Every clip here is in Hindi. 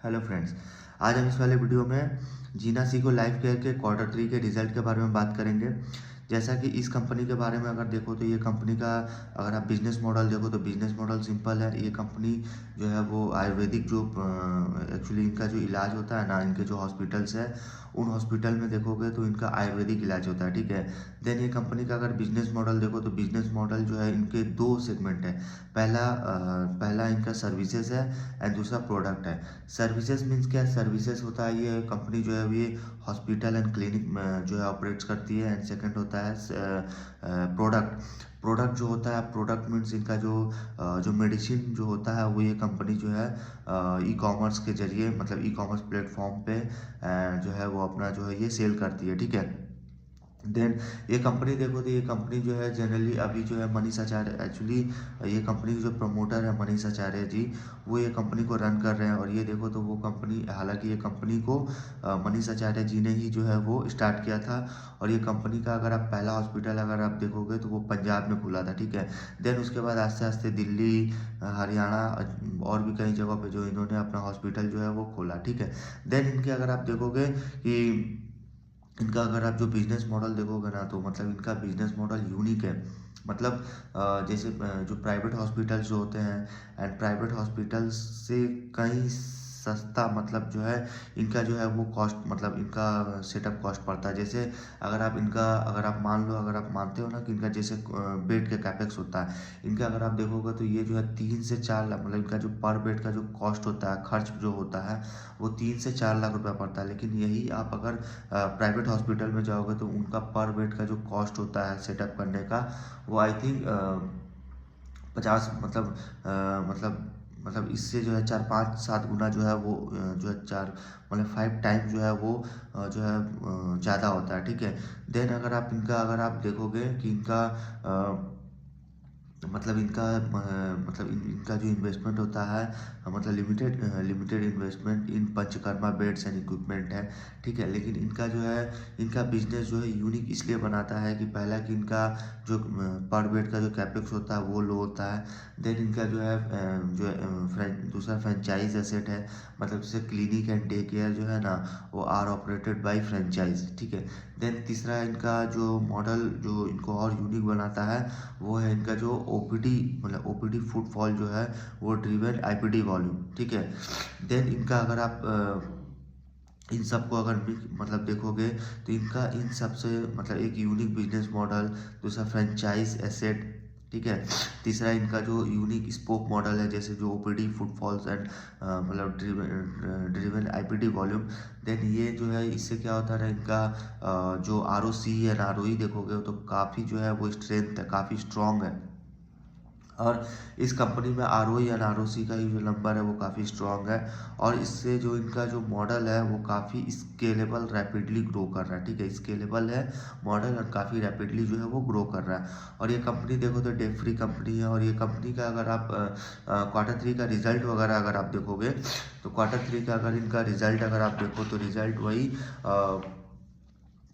Hello friends. आज हम इस वाले वीडियो में जीना सीखो लाइफ केयर के क्वार्टर 3 के रिजल्ट के बारे में बात करेंगे। जैसा कि इस कंपनी के बारे में अगर देखो तो ये कंपनी का अगर आप बिजनेस मॉडल देखो तो बिजनेस मॉडल सिंपल है। ये कंपनी जो है वो आयुर्वेदिक जो एक्चुअली इनका जो इलाज होता है ना, इनके जो हॉस्पिटल्स है उन हॉस्पिटल में देखोगे तो इनका आयुर्वेदिक इलाज होता है, ठीक है। देन ये कंपनी का अगर बिजनेस मॉडल देखो तो बिजनेस मॉडल जो है इनके दो सेगमेंट है। पहला इनका सर्विसेज है एंड दूसरा प्रोडक्ट है। सर्विसेज मीन्स क्या, सर्विसेज होता है ये कंपनी जो है ये हॉस्पिटल एंड क्लिनिक जो है ऑपरेट्स करती है। एंड सेकंड होता है प्रोडक्ट। प्रोडक्ट जो होता है, प्रोडक्ट मीन्स इनका जो मेडिसिन जो होता है वो ये कंपनी जो है ई कॉमर्स के जरिए, मतलब ई कॉमर्स प्लेटफॉर्म पे जो है वो अपना जो है ये सेल करती है, ठीक है। देन ये कंपनी देखो तो ये कंपनी जो है जनरली अभी जो है मनीष आचार्य, एक्चुअली ये कंपनी के जो प्रमोटर है मनीष आचार्य जी, वो ये कंपनी को रन कर रहे हैं। और ये देखो तो वो कंपनी, हालांकि ये कंपनी को मनीष आचार्य जी ने ही जो है वो स्टार्ट किया था। और ये कंपनी का अगर आप पहला हॉस्पिटल अगर आप देखोगे तो वो पंजाब में खुला था, ठीक है। देन उसके बाद आस्ते आस्ते दिल्ली, हरियाणा और भी कई जगहों पे जो इन्होंने अपना हॉस्पिटल जो है वो खोला, ठीक है। देन इनके अगर आप देखोगे कि इनका अगर आप जो बिजनेस मॉडल देखोगे ना तो मतलब इनका बिजनेस मॉडल यूनिक है। मतलब जैसे जो प्राइवेट हॉस्पिटल्स जो होते हैं एंड प्राइवेट हॉस्पिटल्स से कहीं सस्ता, मतलब जो है इनका जो है वो कॉस्ट, मतलब इनका सेटअप कॉस्ट पड़ता है। जैसे अगर आप मान लो, अगर आप मानते हो ना कि इनका जैसे बेड का कैपेक्स होता है, इनका अगर आप देखोगे तो ये जो है 3 से 4 लाख, मतलब इनका जो पर बेड का जो कॉस्ट होता है, खर्च जो होता है वो 3 से 4 लाख रुपया पड़ता है। लेकिन यही आप अगर प्राइवेट हॉस्पिटल में जाओगे तो उनका पर बेड का जो कॉस्ट होता है सेटअप करने का, वो आई थिंक 50, मतलब इससे जो है 4 5 7 गुना जो है वो जो है चार, मतलब 5 टाइम जो है वो जो है ज़्यादा होता है, ठीक है। देन अगर आप देखोगे कि इनका मतलब इनका जो इन्वेस्टमेंट होता है, मतलब limited investment in panchakarma beds and equipment है, ठीक है। लेकिन इनका जो है इनका बिजनेस जो है यूनिक इसलिए बनाता है कि पहला कि इनका जो पर बेड का जो कैपेक्स होता है वो लो होता है। देन इनका जो है दूसरा फ्रेंचाइज एसेट है, मतलब जैसे क्लिनिक एंड डे केयर जो है ना वो आर ऑपरेटेड बाय फ्रेंचाइज, ठीक है। देन तीसरा इनका जो मॉडल जो इनको और यूनिक बनाता है वो है इनका जो ओपीडी, मतलब ओपीडी फुटफॉल जो है वो ड्रिवन आईपीडी वॉल्यूम, ठीक है। देन इनका अगर आप इन सबको अगर मतलब देखोगे तो इनका इन सबसे मतलब एक यूनिक बिजनेस मॉडल, दूसरा फ्रेंचाइज एसेट, ठीक है। तीसरा इनका जो यूनिक स्पोक मॉडल है, जैसे जो ओपीडी फुटफॉल्स एंड मतलब ड्रिवन आईपीडी वॉल्यूम। देन ये जो है इससे क्या होता है इनका जो आरओसी है ना, आरओई देखोगे तो काफ़ी जो है वो स्ट्रेंथ है, काफ़ी स्ट्रॉन्ग है। और इस कंपनी में आर ओ या आर ओ सी का ही जो नंबर है वो काफ़ी स्ट्रॉन्ग है। और इससे जो इनका जो मॉडल है वो काफ़ी स्केलेबल रैपिडली ग्रो कर रहा है, ठीक है। स्केलेबल है मॉडल और काफ़ी रैपिडली जो है वो ग्रो कर रहा है। और ये कंपनी देखो तो डेट फ्री कंपनी है। और ये कंपनी का अगर आप क्वार्टर 3 का रिजल्ट वगैरह अगर आप देखोगे तो क्वार्टर 3 का अगर इनका रिजल्ट अगर आप देखो तो रिजल्ट वही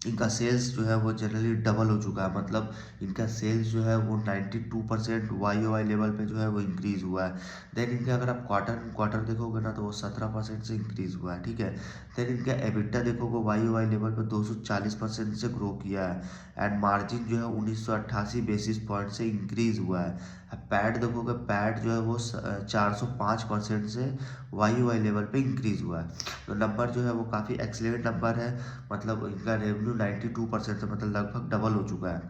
इनका सेल्स जो है वो जनरली डबल हो चुका है। मतलब इनका सेल्स जो है वो 92% वाई ओ वाई लेवल पे जो है वो इंक्रीज़ हुआ है। देन इनके अगर आप क्वार्टर क्वार्टर देखोगे ना तो वो 17% से इंक्रीज़ हुआ है, ठीक है। देन इनका एबिटा देखोगे वाई ओ वाई लेवल पे 240% से ग्रो किया है। एंड मार्जिन जो है 1988 बेसिस पॉइंट से इंक्रीज़ हुआ है। पैड देखोगे, पैड जो है वो 405% से वाई ओ वाई लेवल पे इंक्रीज़ हुआ है। तो नंबर जो है वो काफ़ी एक्सीलेंट नंबर है। मतलब इनका रेवेन्यू 92% से मतलब लगभग डबल हो चुका है।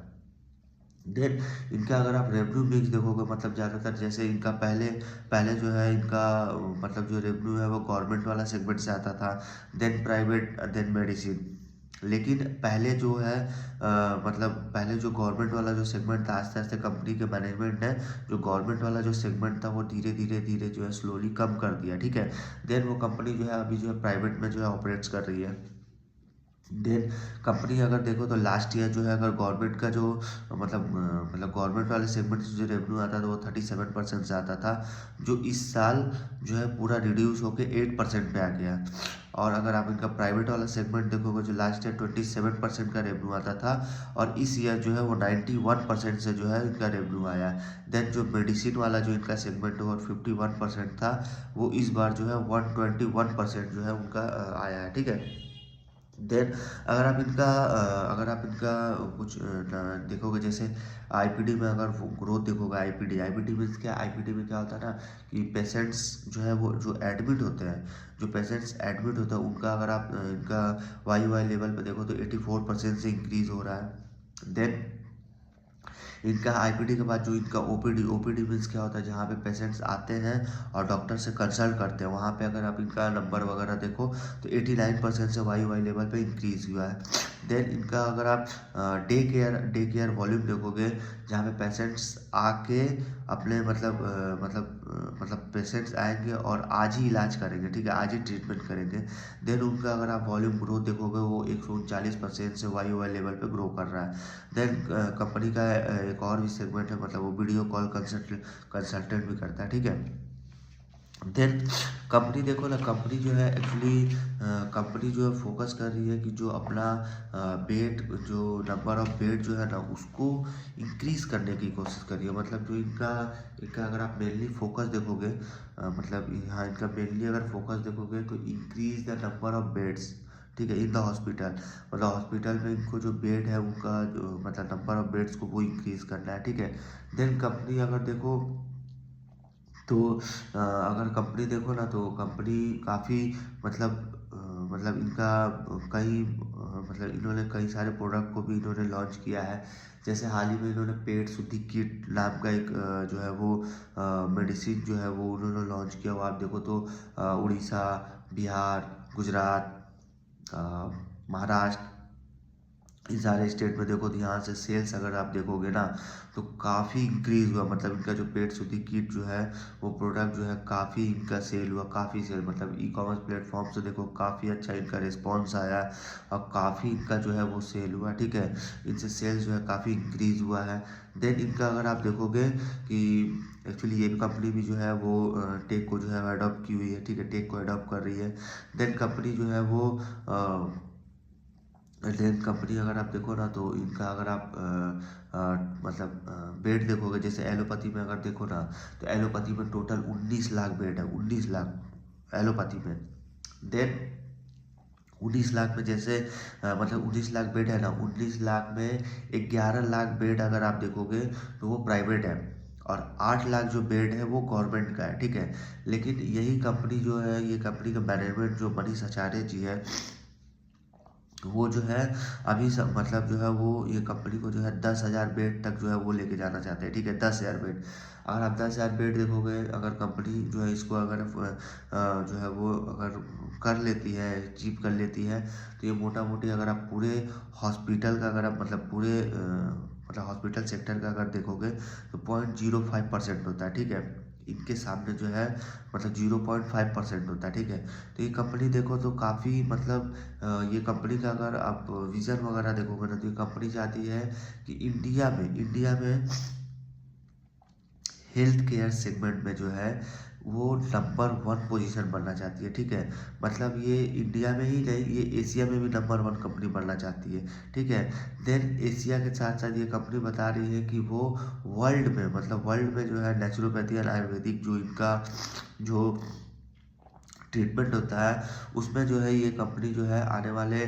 देन इनका अगर आप रेवेन्यू मिक्स देखोगे, मतलब ज़्यादातर जैसे इनका पहले पहले जो है इनका मतलब जो रेवेन्यू है वो गवर्नमेंट वाला सेगमेंट से आता था, देन प्राइवेट, देन मेडिसिन। लेकिन पहले जो है मतलब पहले जो गवर्नमेंट वाला जो सेगमेंट था, आस्ते आस्ते कंपनी के मैनेजमेंट ने जो गवर्नमेंट वाला जो सेगमेंट था वो धीरे धीरे धीरे जो है स्लोली कम कर दिया, ठीक है। देन वो कंपनी जो है अभी जो है प्राइवेट में जो है ऑपरेट्स कर रही है। देन कंपनी अगर देखो तो लास्ट ईयर जो है अगर गवर्नमेंट का जो मतलब गवर्नमेंट वाले सेगमेंट से जो रेवेन्यू आता था वो 37% से आता था, जो इस साल जो है पूरा रिड्यूस होके 8% पे आ गया। और अगर आप इनका प्राइवेट वाला सेगमेंट देखोगे जो लास्ट ईयर 27% का रेवेन्यू आता था, और इस ईयर जो है वो 91% से जो है इनका रेवेन्यू आया। देन जो मेडिसिन वाला जो इनका सेगमेंट और 51% था, वो इस बार जो है 121% जो है उनका आया है, ठीक है। देन अगर आप इनका कुछ देखोगे, जैसे आईपीडी में अगर वो ग्रोथ देखोगे, आईपीडी मीन्स क्या, आईपीडी में क्या होता है ना कि पेशेंट्स जो है वो जो एडमिट होते हैं, जो पेशेंट्स एडमिट होते हैं उनका अगर आप इनका वाई लेवल पे देखो तो 84% से इंक्रीज हो रहा है। देन इनका आईपीडी के बाद जो इनका ओपीडी, ओपीडी मीन्स क्या होता है, जहाँ पे पेशेंट्स आते हैं और डॉक्टर से कंसल्ट करते हैं, वहाँ पे अगर आप इनका नंबर वगैरह देखो तो 89% से वाई लेवल पे इंक्रीज हुआ है। देन इनका अगर आप डे केयर वॉल्यूम देखोगे, जहाँ पे पेशेंट्स आके अपने मतलब पेशेंट्स आएंगे और आज ही इलाज करेंगे, ठीक है, आज ही ट्रीटमेंट करेंगे। देन उनका अगर आप वॉल्यूम ग्रोथ देखोगे वो 139% से वाई लेवल पे ग्रो कर रहा है। देन कंपनी का एक और भी सेगमेंट है, मतलब वो वीडियो कॉल कंसल्टेंट भी करता है, ठीक है। देन कंपनी देखो ना, कंपनी जो है एक्चुअली कंपनी जो है फोकस कर रही है कि जो अपना बेड, जो नंबर ऑफ बेड जो है ना उसको इंक्रीज करने की कोशिश कर रही है। मतलब जो इनका इनका अगर आप मेनली फोकस देखोगे, मतलब यहाँ इनका मेनली अगर फोकस देखोगे तो increase the number of beds, ठीक है, इन द हॉस्पिटल। मतलब हॉस्पिटल में इनको जो बेड है उनका जो मतलब नंबर ऑफ बेड्स को वो इंक्रीज करना है, ठीक है। देन कंपनी अगर देखो तो अगर कंपनी देखो ना तो कंपनी काफ़ी मतलब मतलब इनका कई मतलब इन्होंने कई सारे प्रोडक्ट को भी इन्होंने लॉन्च किया है। जैसे हाल ही में इन्होंने पेट शुद्धि किट नाम का एक जो है वो मेडिसिन जो है वो उन्होंने लॉन्च किया। वो आप देखो तो उड़ीसा, बिहार, गुजरात, महाराष्ट्र, इन सारे स्टेट में देखो तो यहाँ से सेल्स अगर आप देखोगे ना तो काफ़ी इंक्रीज हुआ। मतलब इनका जो पेट शुद्धि किट जो है वो प्रोडक्ट जो है काफ़ी इनका सेल हुआ, काफ़ी सेल, मतलब ई कॉमर्स प्लेटफॉर्म से देखो काफ़ी अच्छा इनका रिस्पॉन्स आया और काफ़ी इनका जो है वो सेल हुआ, ठीक है। इनसे सेल्स जो है काफ़ी इंक्रीज हुआ है। देन इनका अगर आप देखोगे कि एक्चुअली ये कंपनी भी जो है वो टेक को जो है अडॉप्ट की हुई है, ठीक है, टेक को अडॉप्ट कर रही है। देन कंपनी जो है वो लेंस कंपनी अगर आप देखो ना तो इनका अगर आप बेड देखोगे, जैसे एलोपैथी में अगर देखो ना तो एलोपैथी में टोटल 19 लाख बेड है, 19 लाख एलोपैथी में। देन 19 लाख में जैसे मतलब 19 लाख बेड है ना, 19 लाख में 11 लाख बेड अगर आप देखोगे तो वो प्राइवेट है, और 8 लाख जो बेड है वो गवर्नमेंट का है, ठीक है। लेकिन यही कंपनी जो है, ये कंपनी का मैनेजमेंट जो मनीष आचार्य जी है, वो जो है अभी सब मतलब जो है वो ये कंपनी को जो है 10,000 बेड तक जो है वो लेके जाना चाहते हैं, ठीक है, 10,000 बेड। अगर आप 10,000 बेड देखोगे, अगर कंपनी जो है इसको अगर जो है वो अगर कर लेती है, अचीव कर लेती है, तो ये मोटा मोटी अगर आप पूरे हॉस्पिटल का अगर आप मतलब पूरे मतलब हॉस्पिटल सेक्टर का अगर देखोगे तो 0.05% होता है, ठीक है। इनके सामने जो है मतलब 0.5% होता है, ठीक है। तो ये कंपनी देखो तो काफ़ी मतलब ये कंपनी का अगर आप विज़न वगैरह देखोगे ना तो ये कंपनी चाहती है कि इंडिया में हेल्थ केयर सेगमेंट में जो है वो नंबर 1 पोजीशन बनना चाहती है, ठीक है। मतलब ये इंडिया में ही नहीं, ये एशिया में भी नंबर 1 कंपनी बनना चाहती है, ठीक है। देन एशिया के साथ साथ ये कंपनी बता रही है कि वो वर्ल्ड में, मतलब वर्ल्ड में जो है नेचुरोपैथी और आयुर्वेदिक जो इनका जो ट्रीटमेंट होता है उसमें जो है ये कंपनी जो है आने वाले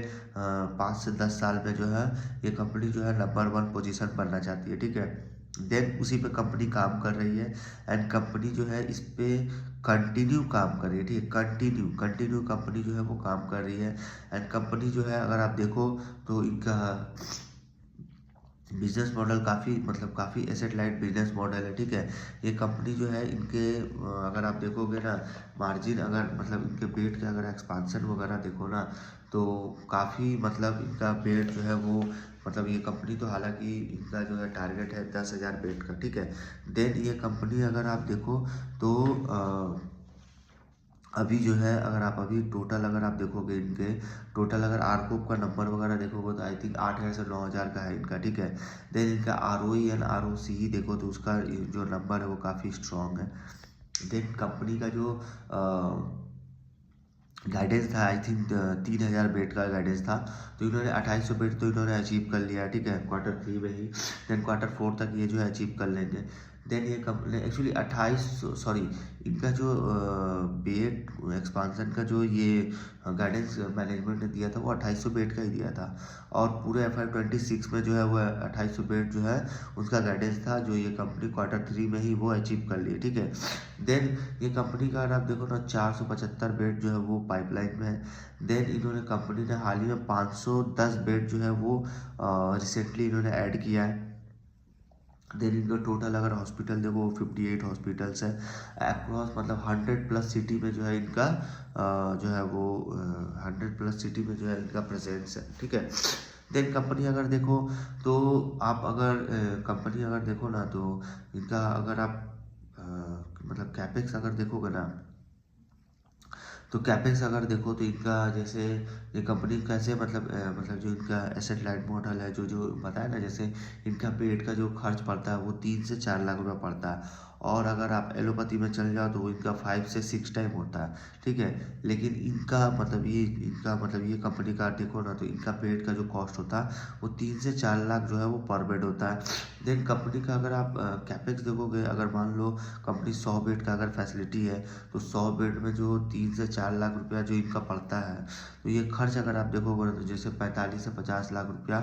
5 से 10 साल में जो है ये कंपनी जो है नंबर 1 पोजीशन बनना चाहती है, ठीक है। देन उसी पे कंपनी काम कर रही है, एंड कंपनी जो है इस पे कंटिन्यू काम कर रही है, ठीक है, कंटिन्यू कंटिन्यू कंपनी जो है वो काम कर रही है। एंड कंपनी जो है अगर आप देखो तो इनका बिजनेस मॉडल काफ़ी मतलब काफ़ी एसेट लाइट बिजनेस मॉडल है, ठीक है। ये कंपनी जो है इनके अगर आप देखोगे ना मार्जिन, अगर मतलब इनके बेड के अगर एक्सपांसन वगैरह देखो ना तो काफ़ी मतलब इनका बेड जो है वो मतलब ये कंपनी तो हालांकि इनका जो है टारगेट है 10,000 बेड का, ठीक है। देन ये कंपनी अगर आप देखो तो अभी जो है अगर आप अभी टोटल अगर आप देखोगे इनके टोटल अगर आरकोप का नंबर वगैरह देखोगे तो आई थिंक 8,000 से 9,000 का है इनका, ठीक है। देन इनका ROE एंड ROCE देखो तो उसका जो नंबर है वो काफ़ी स्ट्रॉन्ग है। देन कंपनी का जो गाइडेंस था आई थिंक 3,000 बेड का गाइडेंस था, तो इन्होंने 2,800 बेड तो इन्होंने अचीव कर लिया, ठीक है, Q3 में ही। देन Q4 तक ये जो है अचीव कर लेंगे। देन ये कंपनी एक्चुअली 28 सॉरी इनका जो बेड एक्सपांसन का जो ये गाइडेंस मैनेजमेंट ने दिया था वो 2,800 बेड का ही दिया था, और पूरे FY26 में जो है वो 2,800 बेड जो है उसका गाइडेंस था, जो ये कंपनी Q3 में ही वो अचीव कर ली, ठीक है। देन ये कंपनी का अगर आप देखो ना 475 बेड जो है वो पाइपलाइन में है। देन इन्होंने कंपनी ने हाल ही में 510 बेड जो है वो रिसेंटली इन्होंने ऐड किया है। देन इनका टोटल अगर हॉस्पिटल देखो 58 हॉस्पिटल्स है अक्रॉस, मतलब 100+ सिटी में जो है इनका जो है वो 100+ सिटी में जो है इनका प्रेजेंस है, ठीक है। देन कंपनी अगर देखो तो आप अगर कंपनी अगर देखो ना तो इनका अगर आप मतलब कैपेक्स अगर देखोगे ना तो कैपेक्स अगर देखो तो इनका जैसे ये कंपनी कैसे मतलब जो इनका एसेट लाइट मॉडल है, जो जो बताया ना, जैसे इनका पेड का जो खर्च पड़ता है वो 3 से 4 लाख रुपया पड़ता है, और अगर आप एलोपैथी में चल जाओ तो वो इनका 5 से 6 टाइम होता है, ठीक है। लेकिन इनका मतलब ये कंपनी का देखो ना तो इनका पेड का जो कॉस्ट होता है वो 3 से 4 लाख जो है वो पर बेड होता है। देन कंपनी का अगर आप कैपेक्स देखोगे, अगर मान लो कंपनी 100 बेड का अगर फैसिलिटी है तो 100 बेड में जो 3 से 4 लाख रुपया जो इनका पड़ता है, तो ये खर्च अगर आप देखोगे ना तो जैसे 45 से 50 लाख रुपया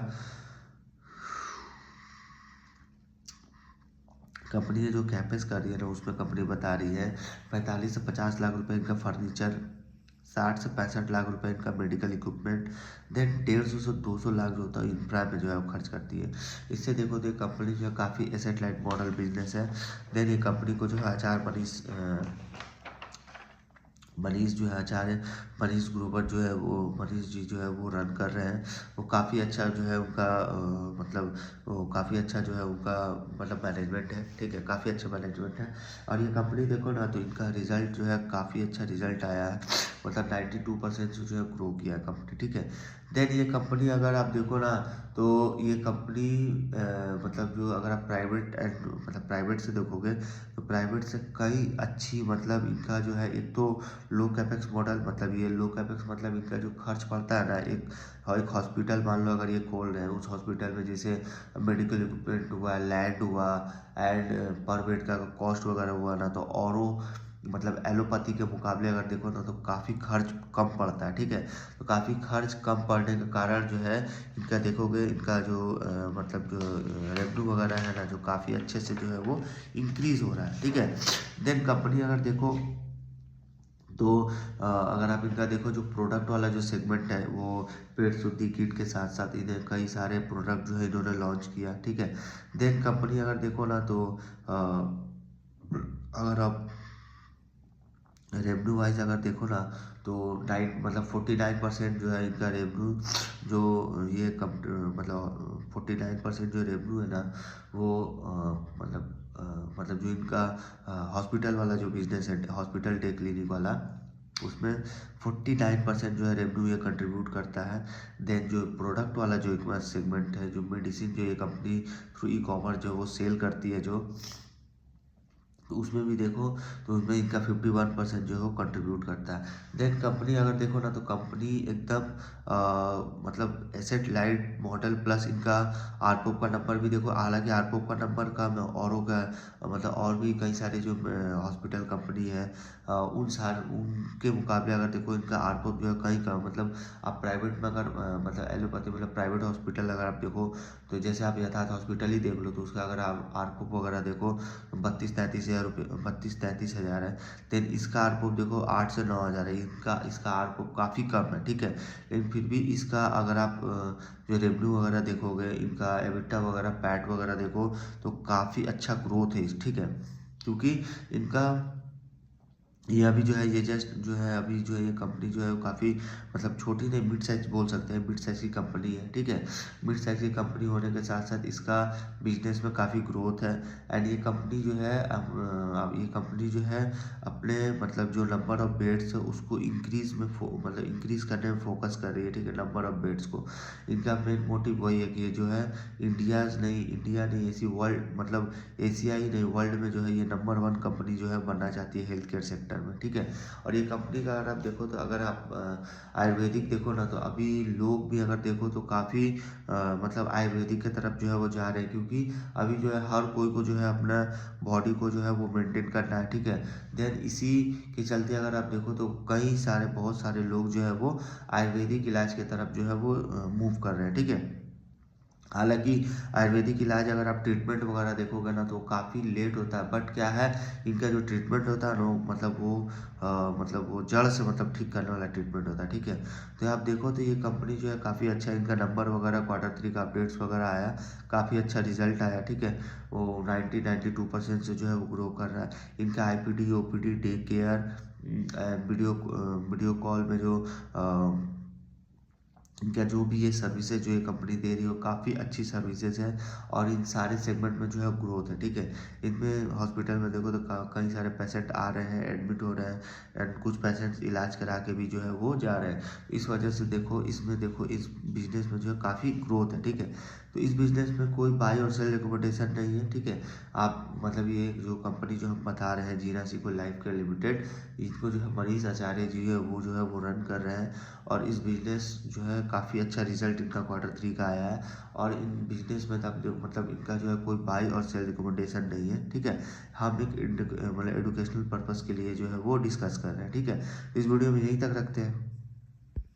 कंपनी ने जो कैपेक्स कर रही है ना उसमें कंपनी बता रही है 45 से 50 लाख रुपए इनका फर्नीचर, 60 से 65 लाख रुपए इनका मेडिकल इक्विपमेंट, देन 150 से 200 लाख जो होता है इंफ्रा में जो है वो खर्च करती है। इससे देखो तो ये कंपनी जो है काफ़ी एसेट लाइट मॉडल बिजनेस है। देन ये कंपनी को जो है आचार मनीष जो है आचार्य मनीष ग्रोवर जो है वो मनीष जी जो है वो रन कर रहे हैं। वो काफ़ी अच्छा जो है उनका मतलब वो काफ़ी अच्छा जो है उनका मतलब मैनेजमेंट है, ठीक है, काफ़ी अच्छा मैनेजमेंट है। और ये कंपनी देखो ना तो इनका रिजल्ट जो है काफ़ी अच्छा रिजल्ट आया है, मतलब 92% से जो है ग्रो किया है कंपनी, ठीक है। देन ये कंपनी अगर आप देखो ना तो ये कंपनी मतलब जो अगर आप प्राइवेट एंड मतलब प्राइवेट से देखोगे तो प्राइवेट से कई अच्छी, मतलब इनका जो है एक तो लो कैपेक्स मॉडल, मतलब ये लो कैपेक्स मतलब इनका जो खर्च पड़ता है ना, एक हॉस्पिटल मान लो अगर ये खोल रहे हैं, उस हॉस्पिटल में जैसे मेडिकल इक्विपमेंट हुआ, लैंड हुआ, एंड पर बेड का कॉस्ट वगैरह हुआ ना, तो औरों मतलब एलोपैथी के मुकाबले अगर देखो ना तो काफ़ी खर्च कम पड़ता है, ठीक है। तो काफ़ी खर्च कम पड़ने के कारण जो है इनका देखोगे इनका जो मतलब जो रेवेन्यू वगैरह है ना जो काफ़ी अच्छे से जो है वो इंक्रीज हो रहा है, ठीक है। देन कंपनी अगर देखो तो अगर आप इनका देखो जो प्रोडक्ट वाला जो सेगमेंट है वो पेट शुद्धि किट के साथ साथ इन्हें कई सारे प्रोडक्ट जो है इन्होंने लॉन्च किया, ठीक है। देन कंपनी अगर देखो ना तो अगर आप रेवेन्यू वाइज अगर देखो ना तो 49% जो है इनका रेवेन्यू, जो ये कम मतलब 49% जो रेवेन्यू है ना वो मतलब जो इनका हॉस्पिटल वाला जो बिजनेस है, हॉस्पिटल डे क्लिनिक वाला, उसमें 49% जो है रेवेन्यू ये कंट्रीब्यूट करता है। देन जो प्रोडक्ट वाला जो एक सेगमेंट है, जो मेडिसिन जो ये कंपनी थ्रू ई कॉमर्स जो वो सेल करती है जो, तो उसमें भी देखो तो उसमें इनका 51% जो है वो कंट्रीब्यूट करता है। देन कंपनी अगर देखो ना तो कंपनी एकदम मतलब एसेट लाइट मॉडल प्लस इनका आरपोप का नंबर भी देखो, हालांकि आरपोप का नंबर कम है, औरों का मतलब और भी कई सारे जो हॉस्पिटल कंपनी है उनके मुकाबले अगर देखो इनका आरपोप जो है कहीं कम, मतलब आप प्राइवेट में अगर मतलब एलोपैथी मतलब प्राइवेट हॉस्पिटल अगर आप देखो तो जैसे आप यथार्थ हॉस्पिटल ही देख लो तो उसका अगर आप आरपोप वगैरह देखो 32-33 हज़ार है। देन इसका आरपोप देखो 8 से 9 हज़ार है, इसका आरपोप काफ़ी कम है, ठीक है। लेकिन फिर भी इसका अगर आप जो रेवेन्यू वगैरह देखोगे, इनका एबिटा वगैरह पैट वगैरह देखो तो काफ़ी अच्छा ग्रोथ है, ठीक है, क्योंकि इनका ये अभी जो है ये जस्ट जो है अभी जो है ये कंपनी जो है वो काफ़ी मतलब छोटी नहीं, मिड साइज बोल सकते हैं, मिड साइज की कंपनी है, ठीक है। मिड साइज की कंपनी होने के साथ साथ इसका बिजनेस में काफ़ी ग्रोथ है। एंड ये कंपनी जो है अब ये कंपनी जो है अपने मतलब जो नंबर ऑफ बेड्स है उसको इंक्रीज में मतलब इंक्रीज करने में फोकस कर रही है, ठीक है, नंबर ऑफ बेड्स को। इनका मेन मोटिव वही है कि ये जो है इंडिया नहीं ऐसी वर्ल्ड मतलब एशिया ही नहीं वर्ल्ड में जो है ये नंबर वन कंपनी जो है बनना चाहती है हेल्थ केयर सेक्टर में, ठीक है। और ये कंपनी का अगर आप देखो तो अगर आप आयुर्वेदिक देखो ना तो अभी लोग भी अगर देखो तो काफ़ी मतलब आयुर्वेदिक की तरफ जो है वो जा रहे हैं, क्योंकि अभी जो है हर कोई को जो है अपना बॉडी को जो है वो मेंटेन करना है, ठीक है। देन इसी के चलते अगर आप देखो तो कई सारे बहुत सारे लोग जो है वो आयुर्वेदिक इलाज की तरफ जो है वो मूव कर रहे हैं, ठीक है। हालाँकि आयुर्वेदिक इलाज अगर आप ट्रीटमेंट वगैरह देखोगे ना तो काफ़ी लेट होता है, बट क्या है इनका जो ट्रीटमेंट होता है ना मतलब वो जड़ से मतलब ठीक करने वाला ट्रीटमेंट होता है, ठीक है। तो आप देखो तो ये कंपनी जो है काफ़ी अच्छा इनका नंबर वगैरह Q3 का अपडेट्स वगैरह आया, काफ़ी अच्छा रिजल्ट आया, ठीक है। वो 92% से जो है वो ग्रो कर रहा है। इनका IPD OPD day care video call में जो इनका जो भी ये सर्विसेज जो ये कंपनी दे रही है वो काफ़ी अच्छी सर्विसेज है, और इन सारे सेगमेंट में जो है ग्रोथ है, ठीक है। इनमें हॉस्पिटल में देखो तो कई सारे पेशेंट आ रहे हैं, एडमिट हो रहे हैं, एंड कुछ पेशेंट्स इलाज करा के भी जो है वो जा रहे हैं। इस वजह से देखो इसमें देखो इस बिजनेस में जो है काफ़ी ग्रोथ है, ठीक है। तो इस बिजनेस में कोई बाई और सेल रिकमेंडेशन नहीं है, ठीक है। आप मतलब ये जो कंपनी जो हम बता रहे हैं जीना सिको लाइफ केयर लिमिटेड, इसको जो है मनीष आचार्य जी है वो रन कर रहे हैं। और इस बिजनेस जो है काफ़ी अच्छा रिजल्ट इनका Q3 का आया है। और इन बिजनेस में तब मतलब इनका जो है कोई बाई और सेल रिकमेंडेशन नहीं है, ठीक है। हम एक मतलब एडुकेशनल पर्पज़ के लिए जो है वो डिस्कस कर रहे हैं, ठीक है। इस वीडियो में यहीं तक रखते हैं।